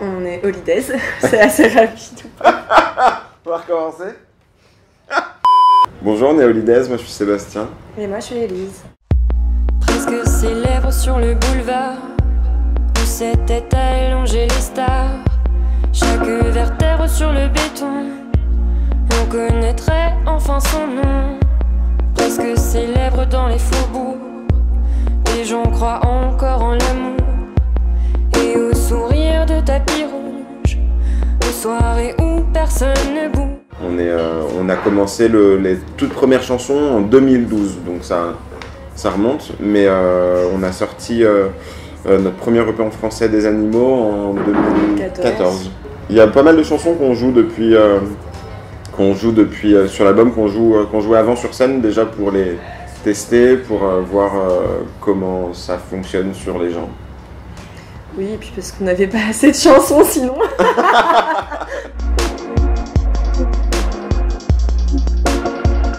On est Holidays, c'est assez rapide. On va recommencer. Bonjour, on est Holidays, moi je suis Sébastien. Et moi je suis Élise. Presque célèbre sur le boulevard où s'étaient allongées les stars. Chaque vertèbre sur le béton, on connaîtrait enfin son nom. Presque célèbre dans les faubourgs, les gens croient encore en l'amour et au sourire de tapis rouge, aux soirées où personne ne bouge. On a commencé les toutes premières chansons en 2012, donc ça remonte, mais on a sorti notre premier EP en français des animaux en 2014. Il y a pas mal de chansons qu'on joue depuis, sur l'album, qu'on jouait avant sur scène, déjà pour les tester, pour voir comment ça fonctionne sur les gens. Oui, et puis parce qu'on n'avait pas assez de chansons sinon.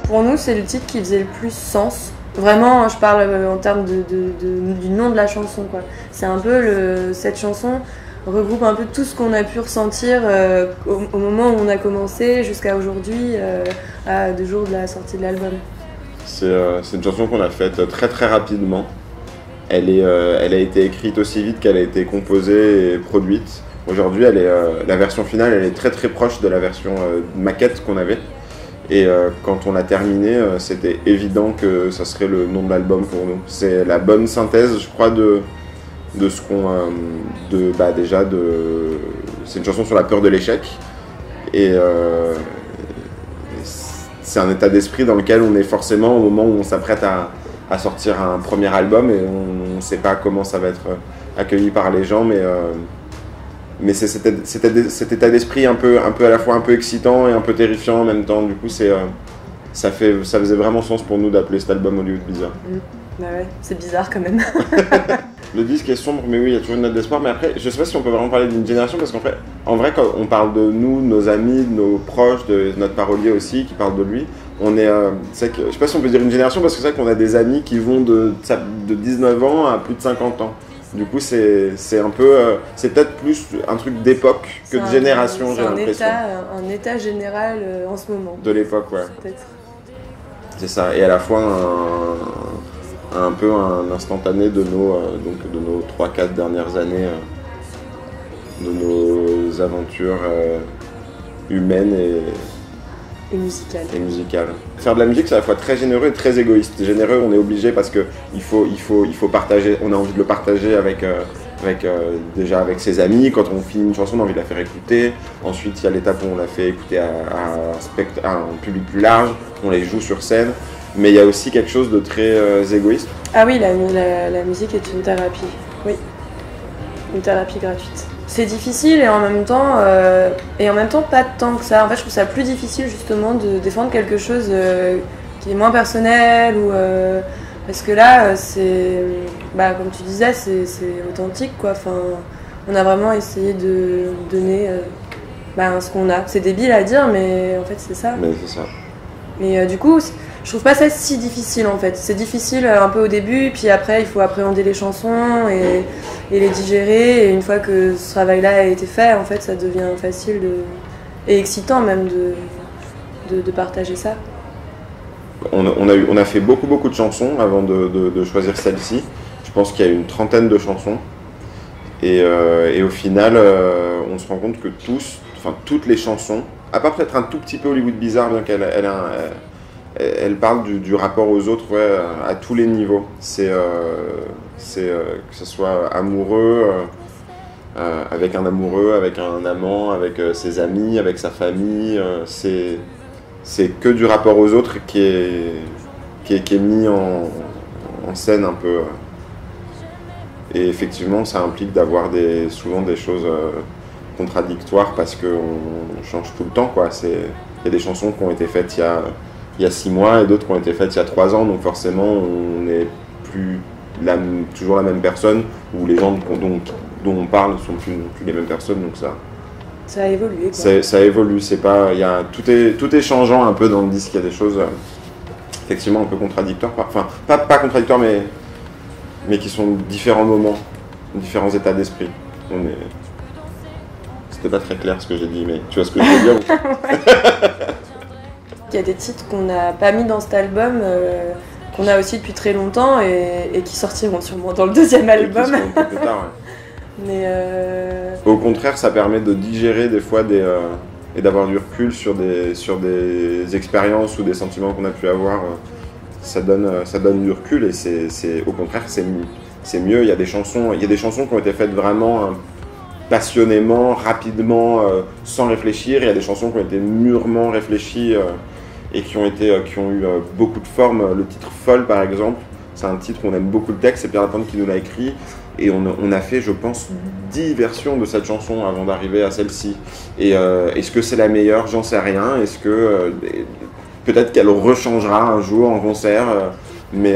Pour nous, c'est le titre qui faisait le plus sens. Vraiment, je parle en termes du nom de la chanson, quoi. C'est un peu cette chanson regroupe un peu tout ce qu'on a pu ressentir au moment où on a commencé jusqu'à aujourd'hui, à 2 jours de la sortie de l'album. C'est une chanson qu'on a faite très très rapidement. Elle a été écrite aussi vite qu'elle a été composée et produite. Aujourd'hui, la version finale, elle est très très proche de la version maquette qu'on avait. Et quand on l'a terminé, c'était évident que ça serait le nom de l'album pour nous. C'est la bonne synthèse, je crois, de ce qu'on... c'est une chanson sur la peur de l'échec. Et c'est un état d'esprit dans lequel on est forcément au moment où on s'apprête à sortir un premier album et on ne sait pas comment ça va être accueilli par les gens, mais c'est cet état d'esprit un peu à la fois un peu excitant et un peu terrifiant en même temps. Du coup, ça faisait vraiment sens pour nous d'appeler cet album Hollywood Bizarre. Bah ouais, c'est bizarre quand même. Le disque est sombre, mais oui, il y a toujours une note d'espoir. Mais après, je sais pas si on peut vraiment parler d'une génération, parce qu'en vrai, quand on parle de nous, de nos amis, de nos proches, de notre parolier aussi, qui parle de lui, je sais pas si on peut dire une génération, parce que c'est vrai qu'on a des amis qui vont de 19 ans à plus de 50 ans. Du coup, c'est un peu, c'est peut-être plus un truc d'époque que de génération, j'ai l'impression. C'est un état général en ce moment. De l'époque, ouais. Peut-être. C'est ça, et à la fois un peu un instantané de nos 3-4 dernières années, de nos aventures humaines Et musicales. Faire de la musique, c'est à la fois très généreux et très égoïste. Généreux, on est obligé parce qu'il faut partager, on a envie de le partager déjà avec ses amis. Quand on finit une chanson, on a envie de la faire écouter. Ensuite, il y a l'étape où on la fait écouter à un public plus large, on les joue sur scène. Mais il y a aussi quelque chose de très égoïste. Ah oui, la musique est une thérapie. Oui, une thérapie gratuite. C'est difficile et en même temps pas tant que ça. En fait, je trouve ça plus difficile justement de défendre quelque chose qui est moins personnel ou parce que là, comme tu disais, c'est authentique quoi. Enfin, on a vraiment essayé de donner ce qu'on a. C'est débile à dire, mais en fait c'est ça. Mais c'est ça. Et du coup, je trouve pas ça si difficile en fait. C'est difficile un peu au début, puis après il faut appréhender les chansons et les digérer. Et une fois que ce travail-là a été fait, en fait, ça devient facile et excitant même de partager ça. On a fait beaucoup de chansons avant de choisir celle-ci. Je pense qu'il y a une 30aine de chansons. Et au final, on se rend compte que toutes les chansons, à part peut-être un tout petit peu Hollywood Bizarre, bien qu'elle elle parle du rapport aux autres, ouais, à tous les niveaux. Que ce soit amoureux, avec un amoureux, avec un amant, avec ses amis, avec sa famille. C'est que du rapport aux autres qui est mis en scène un peu. Et effectivement, ça implique d'avoir souvent des choses contradictoires parce qu'on change tout le temps, quoi. Il y a des chansons qui ont été faites il y a 6 mois et d'autres qui ont été faites il y a 3 ans, donc forcément on n'est plus toujours la même personne, ou les gens dont on parle ne sont plus les mêmes personnes, donc ça a évolué, quoi. Ça évolue, tout est changeant un peu dans le disque. Il y a des choses effectivement un peu contradictoires, enfin pas contradictoires, mais qui sont différents moments, différents états d'esprit. C'était pas très clair ce que j'ai dit, mais tu vois ce que je veux dire? Il y a des titres qu'on n'a pas mis dans cet album, qu'on a aussi depuis très longtemps et qui sortiront sûrement dans le deuxième album. Un peu plus tard, ouais. Mais Au contraire, ça permet de digérer des fois et d'avoir du recul sur des expériences ou des sentiments qu'on a pu avoir. Ça donne du recul et au contraire, c'est mieux. Il y a des chansons qui ont été faites vraiment passionnément, rapidement, sans réfléchir. Il y a des chansons qui ont été mûrement réfléchies et qui ont eu beaucoup de formes. Le titre Folle, par exemple, c'est un titre où on aime beaucoup le texte, c'est Pierre Lapointe qui nous l'a écrit. Et on a fait, je pense, 10 versions de cette chanson avant d'arriver à celle-ci. Et est-ce que c'est la meilleure? J'en sais rien. Est-ce que peut-être qu'elle rechangera un jour en concert, mais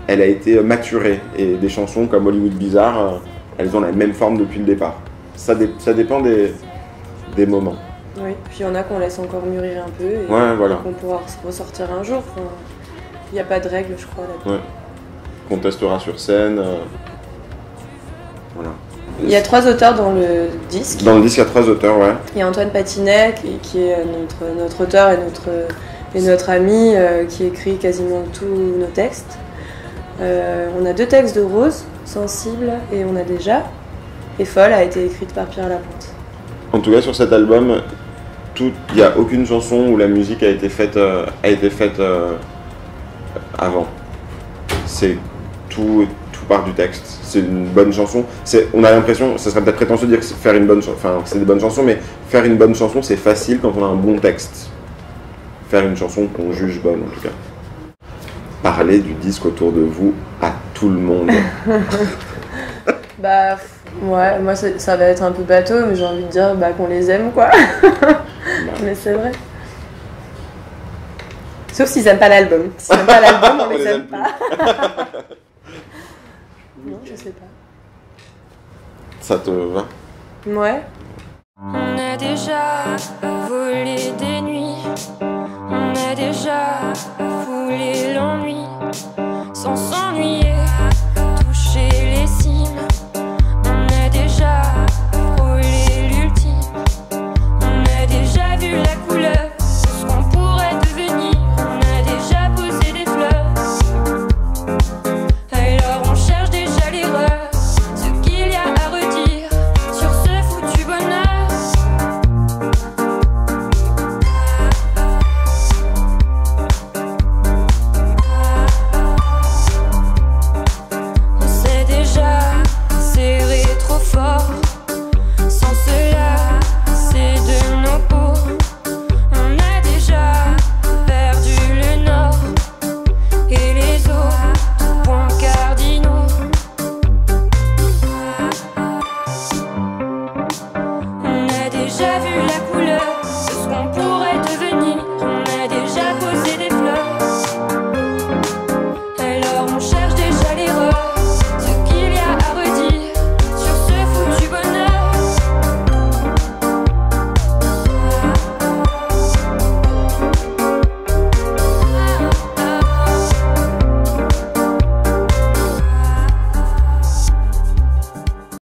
elle a été maturée. Et des chansons comme Hollywood Bizarre, elles ont la même forme depuis le départ. Ça dépend des moments. Oui, puis il y en a qu'on laisse encore mûrir un peu et voilà. qu'on pourra ressortir un jour. Enfin, il n'y a pas de règle, je crois, là-dedans. Ouais. Qu'on testera sur scène. Voilà. Il y a 3 auteurs dans le disque. Dans le disque, il y a 3 auteurs, ouais. Il y a Antoine Patinet, qui est notre auteur et notre ami, qui écrit quasiment tous nos textes. On a 2 textes de Rose, Sensible et On a déjà. Et Folle a été écrite par Pierre Lapointe. En tout cas, sur cet album, il n'y a aucune chanson où la musique a été faite avant. C'est tout part du texte. C'est une bonne chanson. On a l'impression, ça serait peut-être prétentieux de dire que faire une bonne c'est des bonnes chansons, mais faire une bonne chanson, c'est facile quand on a un bon texte. Faire une chanson qu'on juge bonne, en tout cas. Parlez du disque autour de vous à tout le monde. Bah, ouais, moi ça va être un peu bateau, mais j'ai envie de dire qu'on les aime, quoi. Mais c'est vrai. Sauf s'ils aiment pas l'album. S'ils aiment pas l'album, on les aime pas. Non, je sais pas. Ça te va? Ouais. On a déjà volé des nuits, on a déjà foulé l'ennui.